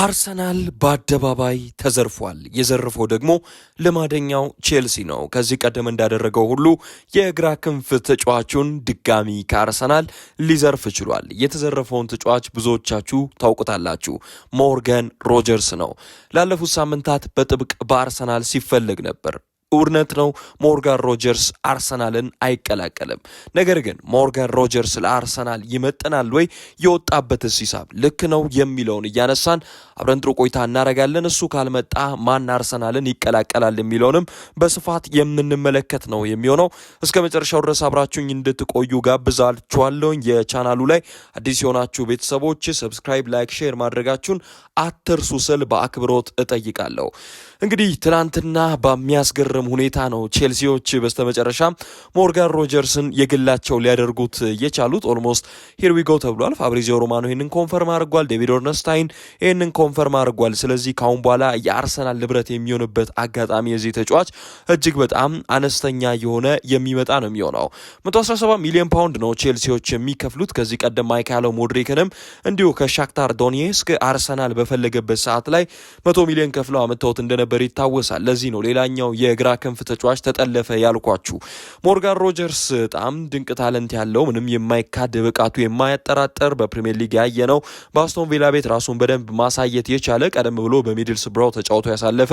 አርሰናል በአደባባይ ተዘርፏል። የዘረፈው ደግሞ ልማደኛው ቼልሲ ነው። ከዚህ ቀደም እንዳደረገው ሁሉ የግራ ክንፍ ተጫዋቹን ድጋሚ ከአርሰናል ሊዘርፍ ችሏል። የተዘረፈውን ተጫዋች ብዙዎቻችሁ ታውቁታላችሁ። ሞርጋን ሮጀርስ ነው። ላለፉት ሳምንታት በጥብቅ በአርሰናል ሲፈለግ ነበር። እውነት ነው። ሞርጋን ሮጀርስ አርሰናልን አይቀላቀልም። ነገር ግን ሞርጋን ሮጀርስ ለአርሰናል ይመጥናል ወይ? የወጣበትስ ሂሳብ ልክ ነው የሚለውን እያነሳን አብረን ጥሩ ቆይታ እናደርጋለን። እሱ ካልመጣ ማን አርሰናልን ይቀላቀላል የሚለውንም በስፋት የምንመለከት ነው የሚሆነው። እስከ መጨረሻው ድረስ አብራችሁኝ እንድትቆዩ ጋብዛችኋለሁ። የቻናሉ ላይ አዲስ የሆናችሁ ቤተሰቦች ሰብስክራይብ፣ ላይክ፣ ሼር ማድረጋችሁን አትርሱ ስል በአክብሮት እጠይቃለሁ። እንግዲህ ትናንትና በሚያስገርም ሁኔታ ነው ቼልሲዎች በስተመጨረሻ ሞርጋን ሮጀርስን የግላቸው ሊያደርጉት የቻሉት። ኦልሞስት ሂር ዊ ጎ ተብሏል። ፋብሪዚዮ ሮማኖ ይህንን ኮንፈርም አድርጓል። ዴቪድ ኦርነስታይን ይህንን ኮንፈርም አድርጓል። ስለዚህ ካሁን በኋላ የአርሰናል ንብረት የሚሆንበት አጋጣሚ የዚህ ተጫዋች እጅግ በጣም አነስተኛ የሆነ የሚመጣ ነው የሚሆነው። 117 ሚሊዮን ፓውንድ ነው ቼልሲዎች የሚከፍሉት። ከዚህ ቀደም ማይካሎ ሞድሪክንም እንዲሁ ከሻክታር ዶኔስክ አርሰናል በፈለገበት ሰዓት ላይ 100 ሚሊዮን ከፍለው አመጣውት እንደነበር ይታወሳል። ለዚህ ነው ሌላኛው የግራ ክንፍ ተጫዋች ተጠለፈ ያልኳችሁ። ሞርጋን ሮጀርስ በጣም ድንቅ ታለንት ያለው ምንም የማይካድ ብቃቱ የማያጠራጠር በፕሪሚየር ሊግ ያየ ነው። በአስቶን ቪላ ቤት ራሱን በደንብ ማሳየት የቻለ ቀደም ብሎ በሚድልስብራው ተጫውቶ ያሳለፈ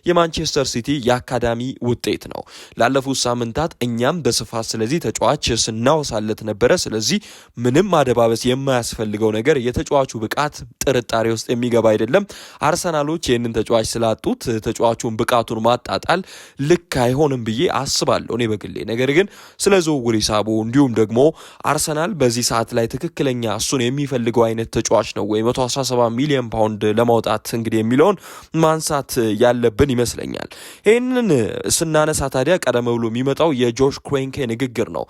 የማንቸስተር ሲቲ የአካዳሚ ውጤት ነው። ላለፉት ሳምንታት እኛም በስፋት ስለዚህ ተጫዋች ስናወሳለት ነበረ። ስለዚህ ምንም ማደባበስ የማያስፈልገው ነገር የተጫዋቹ ብቃት ጥርጣሬ ውስጥ የሚገባ አይደለም። አርሰናሎች ይህንን ተጫዋች ስላጡት ተጫዋቹን ብቃቱን ማጣጣል ልክ አይሆንም ብዬ አስባለሁ እኔ በግሌ። ነገር ግን ስለ ዝውውር ሂሳቡ እንዲሁም ደግሞ አርሰናል በዚህ ሰዓት ላይ ትክክለኛ እሱን የሚፈልገው አይነት ተጫዋች ነው ወይ 117 ሚሊዮን ፓውንድ ለማውጣት እንግዲህ የሚለውን ማንሳት ያለብን ይመስለኛል። ይህንን ስናነሳ ታዲያ ቀደም ብሎ የሚመጣው የጆሽ ክሬንኬ ንግግር ነው።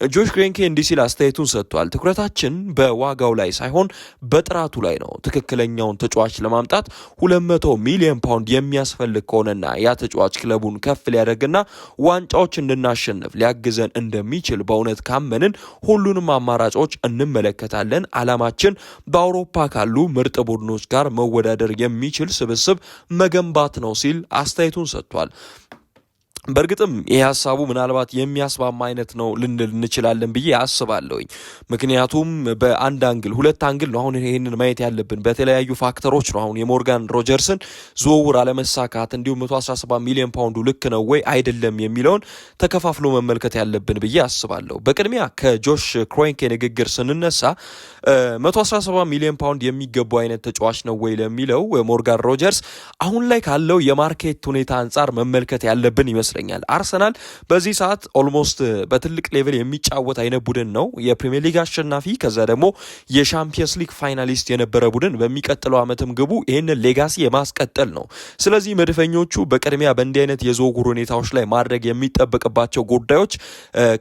ጆሽ ክሬንኬ እንዲህ ሲል አስተያየቱን ሰጥቷል። ትኩረታችን በዋጋው ላይ ሳይሆን በጥራቱ ላይ ነው። ትክክለኛውን ተጫዋች ለማምጣት 200 ሚሊዮን ፓውንድ የሚያስፈልግ ከሆነና ያ ተጫዋች ክለቡን ከፍ ሊያደርግና ዋንጫዎች እንድናሸንፍ ሊያግዘን እንደሚችል በእውነት ካመንን ሁሉንም አማራጮች እንመለከታለን። አላማችን በአውሮፓ ካሉ ምርጥ ቡድኖች ጋር መወዳደር የሚችል ስብስብ መገንባት ነው ሲል አስተያየቱን ሰጥቷል። በእርግጥም ይህ ሀሳቡ ምናልባት የሚያስማማ አይነት ነው ልንል እንችላለን ብዬ አስባለሁኝ። ምክንያቱም በአንድ አንግል ሁለት አንግል ነው አሁን ይህንን ማየት ያለብን። በተለያዩ ፋክተሮች ነው አሁን የሞርጋን ሮጀርስን ዝውውር አለመሳካት እንዲሁም 117 ሚሊዮን ፓውንዱ ልክ ነው ወይ አይደለም የሚለውን ተከፋፍሎ መመልከት ያለብን ብዬ አስባለሁ። በቅድሚያ ከጆሽ ክሮንኬ ንግግር ስንነሳ 117 ሚሊዮን ፓውንድ የሚገባው አይነት ተጫዋች ነው ወይ ለሚለው ሞርጋን ሮጀርስ አሁን ላይ ካለው የማርኬት ሁኔታ አንጻር መመልከት ያለብን ይመስላል። አርሰናል በዚህ ሰዓት ኦልሞስት በትልቅ ሌቭል የሚጫወት አይነት ቡድን ነው። የፕሪሚየር ሊግ አሸናፊ ከዛ ደግሞ የሻምፒየንስ ሊግ ፋይናሊስት የነበረ ቡድን በሚቀጥለው ዓመትም ግቡ ይህንን ሌጋሲ የማስቀጠል ነው። ስለዚህ መድፈኞቹ በቅድሚያ በእንዲህ አይነት የዝውውር ሁኔታዎች ላይ ማድረግ የሚጠበቅባቸው ጉዳዮች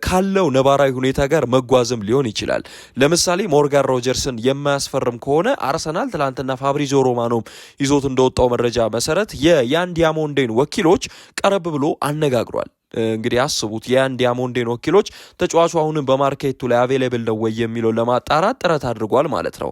ካለው ነባራዊ ሁኔታ ጋር መጓዝም ሊሆን ይችላል። ለምሳሌ ሞርጋን ሮጀርስን የማያስፈርም ከሆነ አርሰናል ትላንትና ፋብሪዚዮ ሮማኖም ይዞት እንደወጣው መረጃ መሰረት የያን ዲያሞንዴን ወኪሎች ቀረብ ብሎ አነጋግሯል። እንግዲህ አስቡት የያን ዲያሞንዴን ወኪሎች ተጫዋቹ አሁንም በማርኬቱ ላይ አቬሌብል ነው ወይ የሚለው ለማጣራት ጥረት አድርጓል ማለት ነው።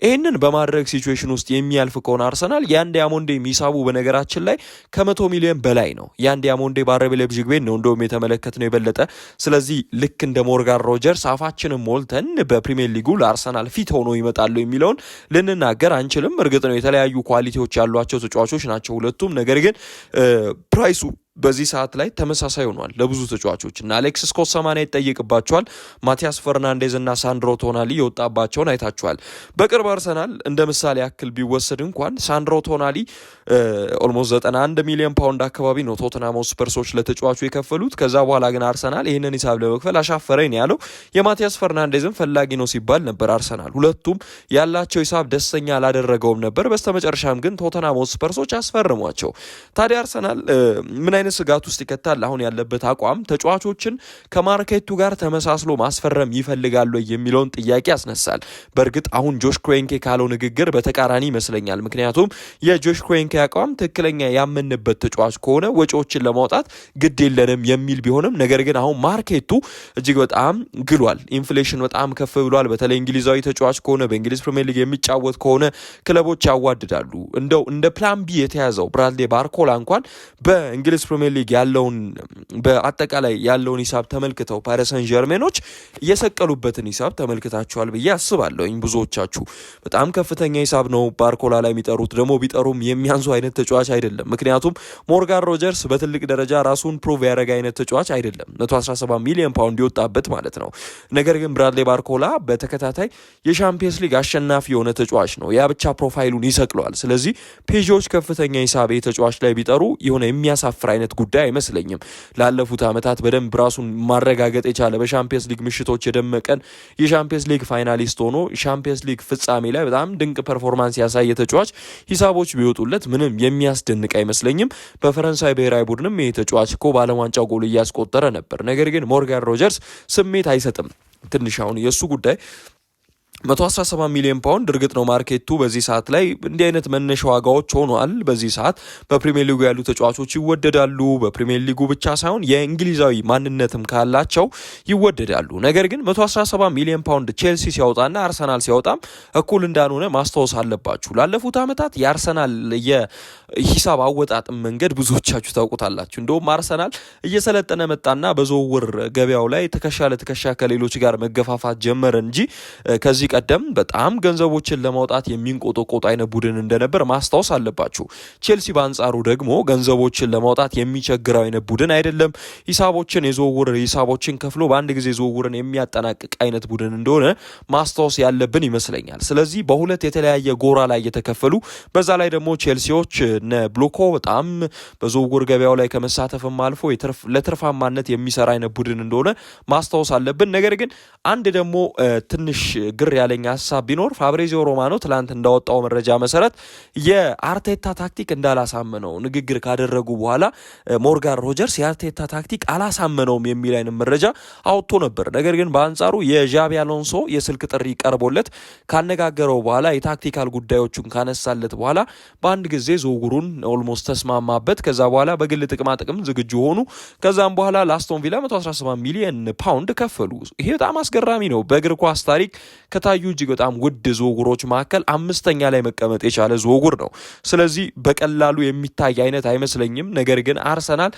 ይህንን በማድረግ ሲቹዌሽን ውስጥ የሚያልፍ ከሆነ አርሰናል ያን ዲያሞንዴ የሚሳቡ በነገራችን ላይ ከ100 ሚሊዮን በላይ ነው። ያን ዲያሞንዴ በአረብ ሌብዥግ ቤት ነው እንደውም የተመለከትነው የበለጠ። ስለዚህ ልክ እንደ ሞርጋን ሮጀርስ አፋችንን ሞልተን በፕሪሚየር ሊጉ ለአርሰናል ፊት ሆኖ ይመጣሉ የሚለውን ልንናገር አንችልም። እርግጥ ነው የተለያዩ ኳሊቲዎች ያሏቸው ተጫዋቾች ናቸው ሁለቱም። ነገር ግን ፕራይሱ በዚህ ሰዓት ላይ ተመሳሳይ ሆኗል ለብዙ ተጫዋቾች እና አሌክስ ስኮት 80 ይጠይቅባቸዋል። ማቲያስ ፈርናንዴዝ እና ሳንድሮ ቶናሊ የወጣባቸውን አይታቸዋል። በቅርብ አርሰናል እንደ ምሳሌ ያክል ቢወሰድ እንኳን ሳንድሮ ቶናሊ ኦልሞስት 91 ሚሊዮን ፓውንድ አካባቢ ነው ቶተንሃም ስፐርሶች ለተጫዋቹ የከፈሉት። ከዛ በኋላ ግን አርሰናል ይህንን ሂሳብ ለመክፈል አሻፈረኝ ያለው የማቲያስ ፈርናንዴዝን ፈላጊ ነው ሲባል ነበር። አርሰናል ሁለቱም ያላቸው ሂሳብ ደስተኛ አላደረገውም ነበር። በስተመጨረሻም ግን ቶተንሃም ስፐርሶች አስፈርሟቸው። ታዲያ አርሰናል ምን አይነት ስጋት ውስጥ ይከታል አሁን ያለበት አቋም። ተጫዋቾችን ከማርኬቱ ጋር ተመሳስሎ ማስፈረም ይፈልጋሉ የሚለውን ጥያቄ ያስነሳል። በእርግጥ አሁን ጆሽ ክሮንኬ ካለው ንግግር በተቃራኒ ይመስለኛል። ምክንያቱም የጆሽ ክሮንኬ አቋም ትክክለኛ ያመንበት ተጫዋች ከሆነ ወጪዎችን ለማውጣት ግድ የለንም የሚል ቢሆንም ነገር ግን አሁን ማርኬቱ እጅግ በጣም ግሏል። ኢንፍሌሽን በጣም ከፍ ብሏል። በተለይ እንግሊዛዊ ተጫዋች ከሆነ በእንግሊዝ ፕሪሚየር ሊግ የሚጫወት ከሆነ ክለቦች ያዋድዳሉ። እንደው እንደ ፕላን ቢ የተያዘው ብራድሊ ባርኮላ እንኳን በእንግሊዝ ፕሪሚየር ሊግ ያለውን በአጠቃላይ ያለውን ሂሳብ ተመልክተው ፓሪስ ሰን ዠርሜኖች የሰቀሉበትን ሂሳብ ተመልክታችኋል ብዬ አስባለሁኝ። ብዙዎቻችሁ በጣም ከፍተኛ ሂሳብ ነው ባርኮላ ላይ የሚጠሩት። ደግሞ ቢጠሩም የሚያንሱ አይነት ተጫዋች አይደለም። ምክንያቱም ሞርጋን ሮጀርስ በትልቅ ደረጃ ራሱን ፕሩቭ ያደረገ አይነት ተጫዋች አይደለም። 117 ሚሊዮን ፓውንድ የወጣበት ማለት ነው። ነገር ግን ብራድሊ ባርኮላ በተከታታይ የሻምፒየንስ ሊግ አሸናፊ የሆነ ተጫዋች ነው። ያ ብቻ ፕሮፋይሉን ይሰቅለዋል። ስለዚህ ፔጆች ከፍተኛ ሂሳብ ተጫዋች ላይ ቢጠሩ የሆነ የሚያሳፍር አይነት ጉዳይ አይመስለኝም። ላለፉት ዓመታት በደንብ ራሱን ማረጋገጥ የቻለ በሻምፒየንስ ሊግ ምሽቶች የደመቀን የሻምፒየንስ ሊግ ፋይናሊስት ሆኖ ሻምፒየንስ ሊግ ፍጻሜ ላይ በጣም ድንቅ ፐርፎርማንስ ያሳየ ተጫዋች ሂሳቦች ቢወጡለት ምንም የሚያስደንቅ አይመስለኝም። በፈረንሳይ ብሔራዊ ቡድንም ይህ ተጫዋች እኮ በዓለም ዋንጫው ጎል እያስቆጠረ ነበር። ነገር ግን ሞርጋን ሮጀርስ ስሜት አይሰጥም። ትንሽ አሁን የእሱ ጉዳይ 117 ሚሊዮን ፓውንድ እርግጥ ነው ማርኬቱ በዚህ ሰዓት ላይ እንዲህ አይነት መነሻ ዋጋዎች ሆኗል። በዚህ ሰዓት በፕሪሚየር ሊጉ ያሉ ተጫዋቾች ይወደዳሉ። በፕሪሚየር ሊጉ ብቻ ሳይሆን የእንግሊዛዊ ማንነትም ካላቸው ይወደዳሉ። ነገር ግን 117 ሚሊዮን ፓውንድ ቼልሲ ሲያወጣና አርሰናል ሲያወጣም እኩል እንዳልሆነ ማስታወስ አለባችሁ። ላለፉት ዓመታት የአርሰናል የሂሳብ አወጣጥ መንገድ ብዙዎቻችሁ ታውቁታላችሁ። እንደውም አርሰናል እየሰለጠነ መጣና በዝውውር ገበያው ላይ ትከሻ ለትከሻ ከሌሎች ጋር መገፋፋት ጀመረ እንጂ ከዚህ ቀደም በጣም ገንዘቦችን ለማውጣት የሚንቆጠቆጥ አይነት ቡድን እንደነበር ማስታወስ አለባችሁ። ቼልሲ በአንጻሩ ደግሞ ገንዘቦችን ለማውጣት የሚቸግረው አይነት ቡድን አይደለም። የዝውውር ሂሳቦችን ከፍሎ በአንድ ጊዜ ዝውውርን የሚያጠናቅቅ አይነት ቡድን እንደሆነ ማስታወስ ያለብን ይመስለኛል። ስለዚህ በሁለት የተለያየ ጎራ ላይ የተከፈሉ በዛ ላይ ደግሞ ቼልሲዎች ብሎኮ በጣም በዝውውር ገበያው ላይ ከመሳተፍም አልፎ ለትርፋማነት የሚሰራ አይነት ቡድን እንደሆነ ማስታወስ አለብን። ነገር ግን አንድ ደግሞ ትንሽ ግር ያለኝ ሀሳብ ቢኖር ፋብሪዚዮ ሮማኖ ትላንት እንዳወጣው መረጃ መሰረት የአርቴታ ታክቲክ እንዳላሳመነው ንግግር ካደረጉ በኋላ ሞርጋን ሮጀርስ የአርቴታ ታክቲክ አላሳመነውም የሚል አይነት መረጃ አውጥቶ ነበር። ነገር ግን በአንጻሩ የዣቢ አሎንሶ የስልክ ጥሪ ቀርቦለት ካነጋገረው በኋላ የታክቲካል ጉዳዮቹን ካነሳለት በኋላ በአንድ ጊዜ ዝውውሩን ኦልሞስት ተስማማበት። ከዛ በኋላ በግል ጥቅማ ጥቅም ዝግጁ ሆኑ። ከዛም በኋላ ለአስቶን ቪላ 117 ሚሊዮን ፓውንድ ከፈሉ። ይሄ በጣም አስገራሚ ነው። በእግር ኳስ ታሪክ ከታዩ እጅግ በጣም ውድ ዝውውሮች መካከል 5ኛ ላይ መቀመጥ የቻለ ዝውውር ነው። ስለዚህ በቀላሉ የሚታይ አይነት አይመስለኝም። ነገር ግን አርሰናል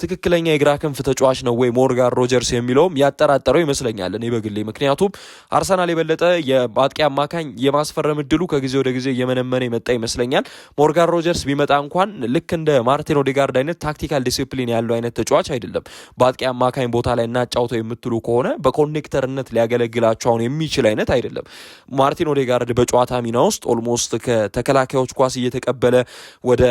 ትክክለኛ የግራ ክንፍ ተጫዋች ነው ወይ ሞርጋን ሮጀርስ የሚለውም ያጠራጠረው ይመስለኛል እኔ በግሌ። ምክንያቱም አርሰናል የበለጠ የአጥቂ አማካኝ የማስፈረም እድሉ ከጊዜ ወደ ጊዜ እየመነመነ የመጣ ይመስለኛል። ሞርጋን ሮጀርስ ቢመጣ እንኳን ልክ እንደ ማርቲን ኦዴጋርድ አይነት ታክቲካል ዲሲፕሊን ያለው አይነት ተጫዋች አይደለም። በአጥቂ አማካኝ ቦታ ላይ እናጫውተው የምትሉ ከሆነ በኮኔክተርነት ሊያገለግላቸው አሁን የሚችል አይነት አይደለም። ማርቲን ኦዴጋርድ በጨዋታ ሚና ውስጥ ኦልሞስት ከተከላካዮች ኳስ እየተቀበለ ወደ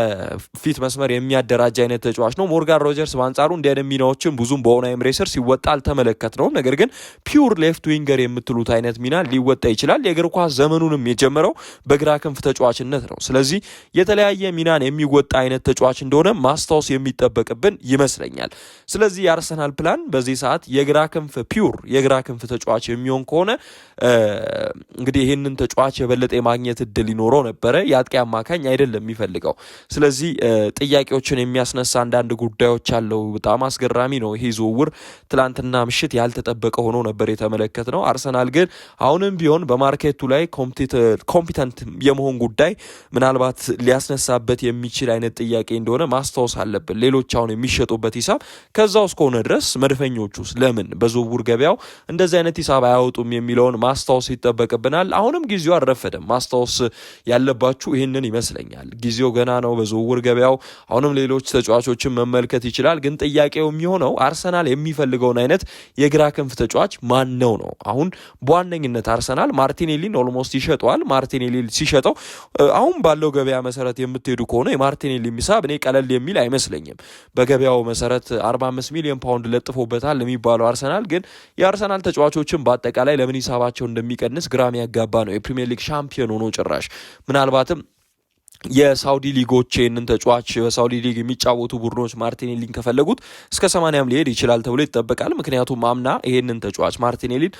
ፊት መስመር የሚያደራጅ አይነት ተጫዋች ነው። ሞርጋን ሮጀርስ በአንጻሩ እንዲህ አይነት ሚናዎችን ብዙም በኡናይ ኤምሬ ስር ሲወጣ አልተመለከትነውም። ነገር ግን ፒውር ሌፍት ዊንገር የምትሉት አይነት ሚና ሊወጣ ይችላል። የእግር ኳስ ዘመኑንም የጀመረው በግራ ክንፍ ተጫዋችነት ነው። ስለዚህ የተለያየ ሚናን የሚወጣ አይነት ተጫዋች እንደሆነ ማስታወስ የሚጠበቅብን ይመስለኛል። ስለዚህ የአርሰናል ፕላን በዚህ ሰዓት የግራ ክንፍ ፒውር የግራ ክንፍ ተጫዋች የሚሆን ከሆነ እንግዲህ ይህንን ተጫዋች የበለጠ የማግኘት እድል ይኖረው ነበረ። የአጥቂ አማካኝ አይደለም የሚፈልገው። ስለዚህ ጥያቄዎችን የሚያስነሳ አንዳንድ ጉዳዮች አለው። በጣም አስገራሚ ነው ይሄ ዝውውር። ትላንትና ምሽት ያልተጠበቀ ሆኖ ነበር የተመለከትነው። አርሰናል ግን አሁንም ቢሆን በማርኬቱ ላይ ኮምፒተንት የመሆን ጉዳይ ምናልባት ሊያስነሳበት የሚችል አይነት ጥያቄ እንደሆነ ማስታወስ አለብን። ሌሎች አሁን የሚሸጡበት ሂሳብ ከዛው እስከሆነ ድረስ መድፈኞቹስ ለምን በዝውውር ገበያው እንደዚህ አይነት ሂሳብ አያወጡም የሚለውን ማስታወስ ይጠበቅብናል። አሁንም ጊዜው አልረፈደም። ማስታወስ ያለባችሁ ይህንን ይመስለኛል። ጊዜው ገና ነው በዝውውር ገበያው። አሁንም ሌሎች ተጫዋቾችን መመልከት ይችላል። ግን ጥያቄው የሚሆነው አርሰናል የሚፈልገውን አይነት የግራ ክንፍ ተጫዋች ማን ነው ነው። አሁን በዋነኝነት አርሰናል ማርቲኔሊን ኦልሞስት ይሸጠዋል። ማርቲኔሊ ሲሸጠው አሁን ባለው ገበያ መሰረት የምትሄዱ ከሆነ የማርቲኔሊ ሂሳብ እኔ ቀለል የሚል አይመስለኝም። በገበያው መሰረት 45 ሚሊዮን ፓውንድ ለጥፎበታል የሚባለው አርሰናል ግን የአርሰናል ተጫዋቾችን በአጠቃላይ ለምን ሂሳባቸው እንደሚቀንስ ግራም ያጋባ ነው። የፕሪሚየር ሊግ ሻምፒዮን ሆኖ ጭራሽ ምናልባትም የሳውዲ ሊጎች ይህንን ተጫዋች በሳውዲ ሊግ የሚጫወቱ ቡድኖች ማርቲኔሊን ከፈለጉት እስከ 80 ሊሄድ ይችላል ተብሎ ይጠበቃል። ምክንያቱም አምና ይህንን ተጫዋች ማርቲኔሊን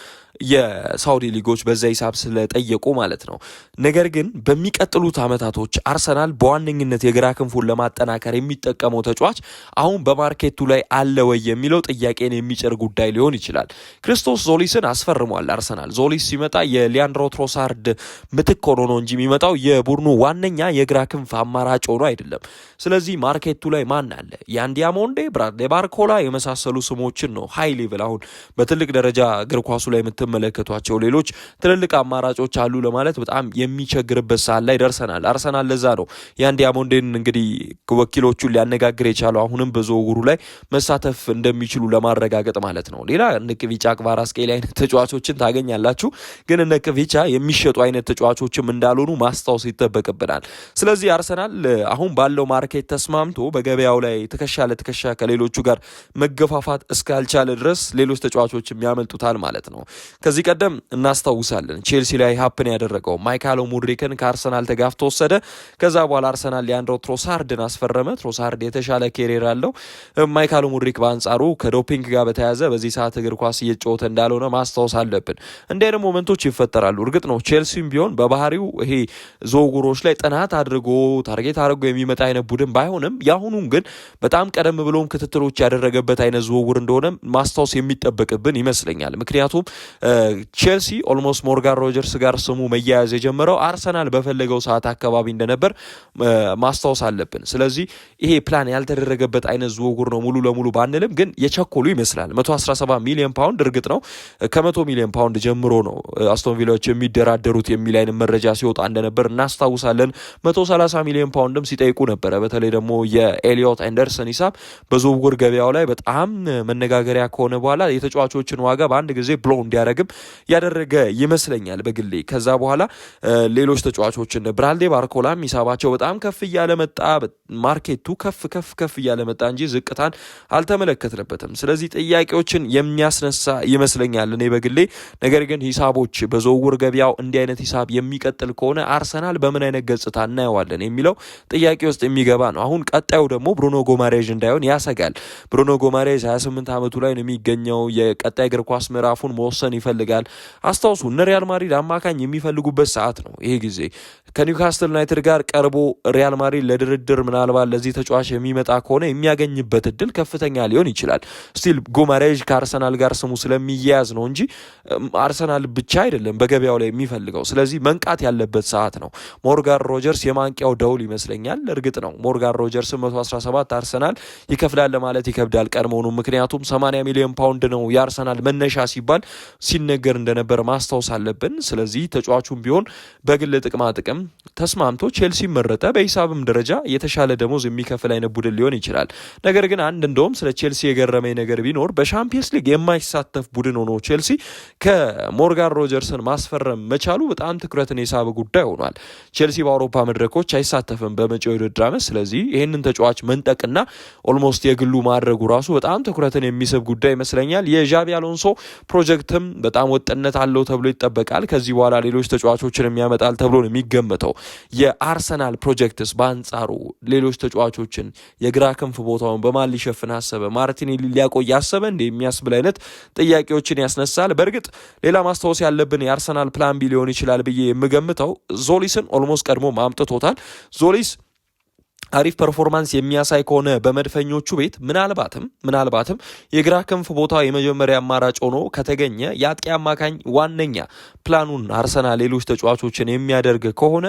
የሳውዲ ሊጎች በዛ ሂሳብ ስለጠየቁ ማለት ነው። ነገር ግን በሚቀጥሉት ዓመታቶች አርሰናል በዋነኝነት የግራ ክንፉን ለማጠናከር የሚጠቀመው ተጫዋች አሁን በማርኬቱ ላይ አለ ወይ የሚለው ጥያቄን የሚጭር ጉዳይ ሊሆን ይችላል። ክርስቶስ ዞሊስን አስፈርሟል አርሰናል። ዞሊስ ሲመጣ የሊያንድሮ ትሮሳርድ ምትክ ሆኖ ነው እንጂ የሚመጣው የቡድኑ ዋነኛ የግራ ክንፍ አማራጭ ሆኖ አይደለም። ስለዚህ ማርኬቱ ላይ ማን አለ? ያንዲያሞንዴ፣ ብራድሌ ባርኮላ የመሳሰሉ ስሞችን ነው ሃይ ሌቭል አሁን በትልቅ ደረጃ እግር ኳሱ ላይ የምትመለከቷቸው ሌሎች ትልልቅ አማራጮች አሉ ለማለት በጣም የሚቸግርበት ሰዓት ላይ ደርሰናል። አርሰናል ለዛ ነው ያንዲያሞንዴን እንግዲህ ወኪሎቹን ሊያነጋግር የቻለው አሁንም በዝውውሩ ላይ መሳተፍ እንደሚችሉ ለማረጋገጥ ማለት ነው። ሌላ እነ ክቪቻ ክቫራትስኬሊያ አይነት ተጫዋቾችን ታገኛላችሁ፣ ግን እነ ክቪቻ የሚሸጡ አይነት ተጫዋቾችም እንዳልሆኑ ማስታወስ ይጠበቅብናል። ስለዚህ አርሰናል አሁን ባለው ማርኬት ተስማምቶ በገበያው ላይ ትከሻ ለትከሻ ከሌሎቹ ጋር መገፋፋት እስካልቻለ ድረስ ሌሎች ተጫዋቾችም ያመልጡታል ማለት ነው። ከዚህ ቀደም እናስታውሳለን ቼልሲ ላይ ሀፕን ያደረገው ማይካሎ ሙድሪክን ከአርሰናል ተጋፍቶ ወሰደ። ከዛ በኋላ አርሰናል ሊያንድሮ ትሮሳርድን አስፈረመ። ትሮሳርድ የተሻለ ኬሪየር አለው። ማይካሎ ሙድሪክ በአንጻሩ ከዶፒንግ ጋር በተያያዘ በዚህ ሰዓት እግር ኳስ እየተጫወተ እንዳልሆነ ማስታወስ አለብን። እንዲህ አይነት ሞመንቶች ይፈጠራሉ። እርግጥ ነው ቼልሲም ቢሆን በባህሪው ይሄ ዝውውሮች ላይ ጥናት አድርጎ ታርጌት አድርጎ የሚመጣ አይነት ቡድን ባይሆንም የአሁኑም ግን በጣም ቀደም ብሎም ክትትሎች ያደረገበት አይነት ዝውውር እንደሆነ ማስታወስ የሚጠበቅብን ይመስለኛል። ምክንያቱም ቼልሲ ኦልሞስት ሞርጋን ሮጀርስ ጋር ስሙ መያያዝ የጀመረው አርሰናል በፈለገው ሰዓት አካባቢ እንደነበር ማስታወስ አለብን። ስለዚህ ይሄ ፕላን ያልተደረገበት አይነት ዝውውር ነው ሙሉ ለሙሉ ባንልም፣ ግን የቸኮሉ ይመስላል። 117 ሚሊዮን ፓውንድ እርግጥ ነው ከ100 ሚሊዮን ፓውንድ ጀምሮ ነው አስቶን ቪላዎች የሚደራደሩት የሚል አይነት መረጃ ሲወጣ እንደነበር እናስታውሳለን። 130 ሚሊዮን ፓውንድም ሲጠይቁ ነበረ። በተለይ ደግሞ የኤሊዮት ኤንደርሰን ሂሳብ በዝውውር ገበያው ላይ በጣም መነጋገሪያ ከሆነ በኋላ የተጫዋቾችን ዋጋ በአንድ ጊዜ ብሎ እንዲያደርግም ያደረገ ይመስለኛል በግሌ። ከዛ በኋላ ሌሎች ተጫዋቾችን ብራድሌ ባርኮላም ሂሳባቸው በጣም ከፍ እያለ መጣ። ማርኬቱ ከፍ እያለ መጣ እንጂ ዝቅታን አልተመለከትንበትም። ስለዚህ ጥያቄዎችን የሚያስነሳ ይመስለኛል እኔ በግሌ። ነገር ግን ሂሳቦች በዝውውር ገበያው እንዲህ አይነት ሂሳብ የሚቀጥል ከሆነ አርሰናል በምን አይነት ገጽታ እናየዋለን የሚለው ጥያቄ ውስጥ የሚገባ ነው። አሁን ቀጣዩ ደግሞ ብሩኖ ጎማሬዥ እንዳይሆን ያሰጋል። ብሩኖ ጎማሬዥ 28 ዓመቱ ላይ ነው የሚገኘው። የቀጣይ እግር ኳስ ምዕራፉን መወሰን ይፈልጋል። አስታውሱ እነ ሪያል ማድሪድ አማካኝ የሚፈልጉበት ሰዓት ነው ይሄ ጊዜ። ከኒውካስትል ዩናይትድ ጋር ቀርቦ ሪያል ማድሪድ ለድርድር ምናልባት ለዚህ ተጫዋች የሚመጣ ከሆነ የሚያገኝበት እድል ከፍተኛ ሊሆን ይችላል። ስቲል ጎማሬዥ ከአርሰናል ጋር ስሙ ስለሚያያዝ ነው እንጂ አርሰናል ብቻ አይደለም በገበያው ላይ የሚፈልገው። ስለዚህ መንቃት ያለበት ሰዓት ነው። ሞርጋን ሮጀርስ የማንቂያው ደውል ይመስለኛል። እርግጥ ነው ሞርጋን ሮጀርስ 117 አርሰናል ይከፍላል ለማለት ይከብዳል ቀድሞውኑ። ምክንያቱም 80 ሚሊዮን ፓውንድ ነው የአርሰናል መነሻ ሲባል ሲነገር እንደነበር ማስታወስ አለብን። ስለዚህ ተጫዋቹም ቢሆን በግል ጥቅማ ጥቅም ተስማምቶ ቼልሲ መረጠ። በሂሳብም ደረጃ የተሻለ ደሞዝ የሚከፍል አይነት ቡድን ሊሆን ይችላል። ነገር ግን አንድ እንደውም ስለ ቼልሲ የገረመኝ ነገር ቢኖር በሻምፒየንስ ሊግ የማይሳተፍ ቡድን ሆኖ ቼልሲ ከሞርጋን ሮጀርስን ማስፈረም መቻሉ በጣም ትኩረትን የሳበ ጉዳይ ሆኗል። ቼልሲ በአውሮፓ መድረኮች አይሳተፍም በመጪው የውድድር ዓመት። ስለዚህ ይህንን ተጫዋች መንጠቅና ኦልሞስት የግሉ ማድረጉ ራሱ በጣም ትኩረትን የሚስብ ጉዳይ ይመስለኛል። የዣቢ አሎንሶ ፕሮጀክትም በጣም ወጥነት አለው ተብሎ ይጠበቃል። ከዚህ በኋላ ሌሎች ተጫዋቾችን የሚያመጣል ተብሎ ነው የሚገመተው። የአርሰናል ፕሮጀክትስ በአንጻሩ ሌሎች ተጫዋቾችን የግራ ክንፍ ቦታውን በማን ሊሸፍን አሰበ? ማርቲኔሊ ሊያቆይ ያሰበ እንደ የሚያስብል አይነት ጥያቄዎችን ያስነሳል። በእርግጥ ሌላ ማስታወስ ያለብን የአርሰናል ፕላን ቢ ሊሆን ይችላል ብዬ የምገምተው ዞሊስን ኦልሞስት ቀድሞ ማምጥቶታል። ዞሊስ አሪፍ ፐርፎርማንስ የሚያሳይ ከሆነ በመድፈኞቹ ቤት ምናልባትም የግራ ክንፍ ቦታ የመጀመሪያ አማራጭ ሆኖ ከተገኘ የአጥቂ አማካኝ ዋነኛ ፕላኑን አርሰናል ሌሎች ተጫዋቾችን የሚያደርግ ከሆነ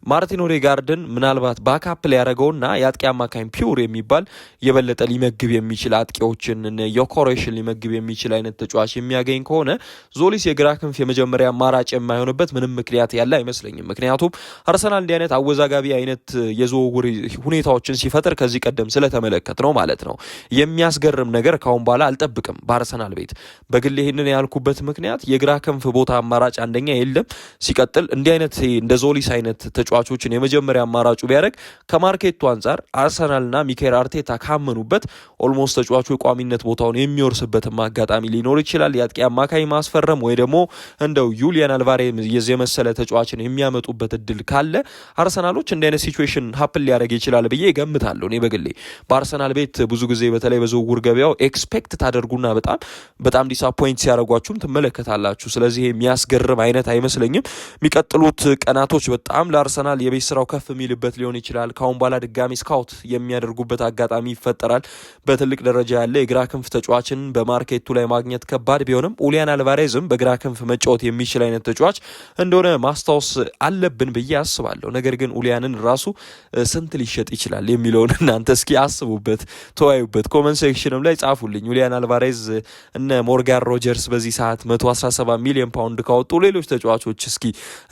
ማርቲን ኦዴጋርድን ምናልባት ባካፕ ሊያደርገውና የአጥቂ አማካኝ ፒውር የሚባል የበለጠ ሊመግብ የሚችል አጥቂዎችን ዮኮሬሽን ሊመግብ የሚችል አይነት ተጫዋች የሚያገኝ ከሆነ ዞሊስ የግራ ክንፍ የመጀመሪያ አማራጭ የማይሆንበት ምንም ምክንያት ያለ አይመስለኝም። ምክንያቱም አርሰናል እንዲህ አይነት አወዛጋቢ አይነት የዝውውር ሁኔታዎችን ሲፈጥር ከዚህ ቀደም ስለተመለከት ነው ማለት ነው። የሚያስገርም ነገር ካሁን በኋላ አልጠብቅም በአርሰናል ቤት። በግል ይህንን ያልኩበት ምክንያት የግራ ክንፍ ቦታ አማራጭ አንደኛ የለም። ሲቀጥል እንዲህ አይነት እንደ ዞሊስ አይነት ተጫዋቾችን የመጀመሪያ አማራጩ ቢያደርግ ከማርኬቱ አንጻር አርሰናልና ሚኬል አርቴታ ካመኑበት ኦልሞስት ተጫዋቹ የቋሚነት ቦታውን የሚወርስበትም አጋጣሚ ሊኖር ይችላል። የአጥቂ አማካይ ማስፈረም ወይ ደግሞ እንደው ዩሊያን አልቫሬዝ የመሰለ ተጫዋችን የሚያመጡበት እድል ካለ አርሰናሎች እንዲህ አይነት ሲቹዌሽን ሀፕን ሊያደርግ ይችላል ብዬ እገምታለሁ። እኔ በግሌ በአርሰናል ቤት ብዙ ጊዜ በተለይ በዝውውር ገበያው ኤክስፔክት ታደርጉና በጣም ዲስአፖይንት ሲያደርጓችሁም ትመለከታላችሁ። ስለዚህ የሚያስገርም አይነት አይመስለኝም። የሚቀጥሉት ቀናቶች በጣም ለአርሰናል የቤት ስራው ከፍ የሚልበት ሊሆን ይችላል። ካሁን በኋላ ድጋሚ ስካውት የሚያደርጉበት አጋጣሚ ይፈጠራል። በትልቅ ደረጃ ያለ የግራ ክንፍ ተጫዋችን በማርኬቱ ላይ ማግኘት ከባድ ቢሆንም ኡሊያን አልቫሬዝም በግራ ክንፍ መጫወት የሚችል አይነት ተጫዋች እንደሆነ ማስታወስ አለብን ብዬ አስባለሁ። ነገር ግን ኡሊያንን ራሱ ስንት ሊሸጥ ይችላል የሚለውን እናንተ እስኪ አስቡበት፣ ተወያዩበት። ኮመንት ሴክሽንም ላይ ጻፉልኝ። ኡሊያን አልቫሬዝ እነ ሞርጋን ሮጀርስ በዚህ ሰዓት 117 ሚሊዮን ፓውንድ ካወጡ ሌሎች ተጫዋቾች እስኪ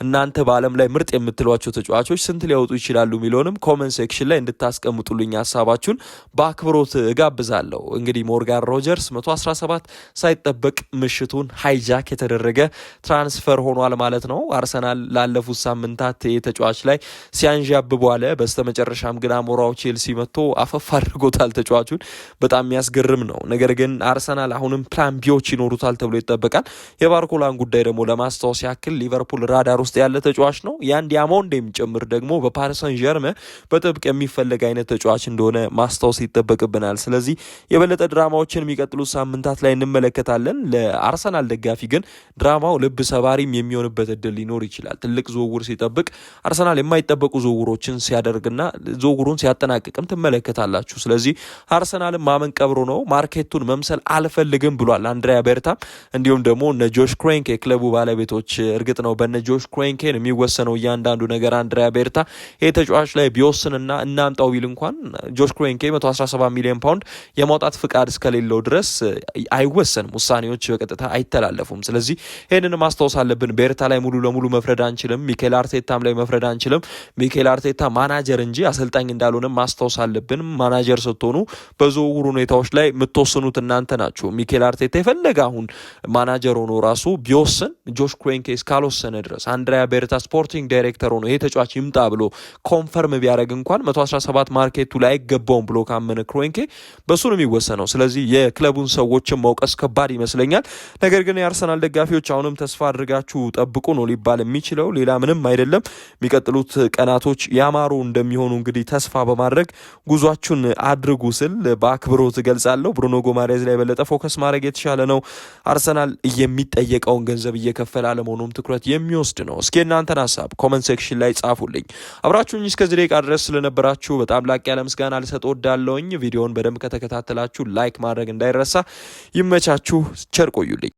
እናንተ በዓለም ላይ ምርጥ የምትሏቸው ተጫዋቾች ስንት ሊያወጡ ይችላሉ የሚለውንም ኮመንት ሴክሽን ላይ እንድታስቀምጡልኝ ሀሳባችሁን በአክብሮት እጋብዛለሁ። እንግዲህ ሞርጋን ሮጀርስ 117 ሳይጠበቅ ምሽቱን ሃይጃክ የተደረገ ትራንስፈር ሆኗል ማለት ነው። አርሰናል ላለፉት ሳምንታት የተጫዋች ላይ ሲያንዣብቡ አለ። በስተመጨረሻም ግን አሞራው ቼልሲ መጥቶ አፈፍ አድርጎታል ተጫዋቹን። በጣም የሚያስገርም ነው። ነገር ግን አርሰናል አሁንም ፕላን ቢዎች ይኖሩታል ተብሎ ይጠበቃል። የባርኮላን ጉዳይ ደግሞ ለማስታወስ ያክል ሊቨርፑል ራዳር ውስጥ ያለ ተጫዋች ነው። ያን ዲያሞንዴም ጭምር ደግሞ በፓሪስ ሰን ዠርመን በጥብቅ የሚፈለግ አይነት ተጫዋች እንደሆነ ማስታወስ ይጠበቅብናል። ስለዚህ የበለጠ ድራማዎችን የሚቀጥሉት ሳምንታት ላይ እንመለከታለን። ለአርሰናል ደጋፊ ግን ድራማው ልብ ሰባሪም የሚሆንበት እድል ሊኖር ይችላል። ትልቅ ዝውውር ሲጠብቅ አርሰናል የማይጠበቁ ዝውውሮችን ሲያደርግና ዝውውሩን ሲያጠናቅቅም ትመለከታላችሁ። ስለዚህ አርሰናልን ማመን ቀብሮ ነው። ማርኬቱን መምሰል አልፈልግም ብሏል አንድሪያ ቤርታም። እንዲሁም ደግሞ እነ ጆሽ ክሬንኬ የክለቡ ባለቤቶች፣ እርግጥ ነው በነ ጆሽ ክሬንኬን የሚወሰነው እያንዳንዱ ነገር አንድሪያ ቤርታ ይህ ተጫዋች ላይ ቢወስንና እናምጣው ቢል እንኳን ጆሽ ክሬንኬ 117 ሚሊዮን ፓውንድ የማውጣት ፍቃድ እስከሌለው ድረስ አይወሰንም፣ ውሳኔዎች በቀጥታ አይተላለፉም። ስለዚህ ይህንን ማስታወስ አለብን። ቤርታ ላይ ሙሉ ለሙሉ መፍረድ አንችልም። ሚኬል አርቴታም ላይ መፍረድ አንችልም። ሚኬል አርቴታ ማናጀር እንጂ አሰልጣኝ እንዳልሆነ ማስታወስ አለብን። ማናጀር ስትሆኑ በዝውውር ሁኔታዎች ላይ የምትወስኑት እናንተ ናችሁ። ሚኬል አርቴታ የፈለገ አሁን ማናጀር ሆኖ ራሱ ቢወስን ጆሽ ክሬንኬ እስካልወሰነ ድረስ አንድሪያ ቤርታ ስፖርቲንግ ዳይሬክተር ሆኖ ይሄ ተጫዋች ይምጣ ብሎ ኮንፈርም ቢያደርግ እንኳን 117 ማርኬቱ ላይ አይገባውም ብሎ ካመነ ክሬንኬ በሱ ነው የሚወሰነው። ስለዚህ የክለቡን ሰዎችን መውቀስ ከባድ ይመስለኛል። ነገር ግን የአርሰናል ደጋፊዎች አሁንም ተስፋ አድርጋችሁ ጠብቁ ነው ሊባል የሚችለው፣ ሌላ ምንም አይደለም። የሚቀጥሉት ቀናቶች ያማሩ እንደሚሆኑ እንግዲህ ተስፋ በማድረግ ጉዟችሁን አድርጉ ስል በአክብሮት እገልጻለሁ። ብሩኖ ጎማሬዝ ላይ የበለጠ ፎከስ ማድረግ የተሻለ ነው። አርሰናል የሚጠየቀውን ገንዘብ እየከፈለ አለመሆኑም ትኩረት የሚወስድ ነው። እስኪ እናንተን ሀሳብ ኮመንት ሴክሽን ላይ ጻፉልኝ። አብራችሁኝ እስከዚህ ደቂቃ ድረስ ስለነበራችሁ በጣም ላቅ ያለ ምስጋና ልሰጥ ወዳለሁኝ። ቪዲዮውን በደንብ ከተከታተላችሁ ላይክ ማድረግ እንዳይረሳ። ይመቻችሁ። ቸር ቆዩልኝ።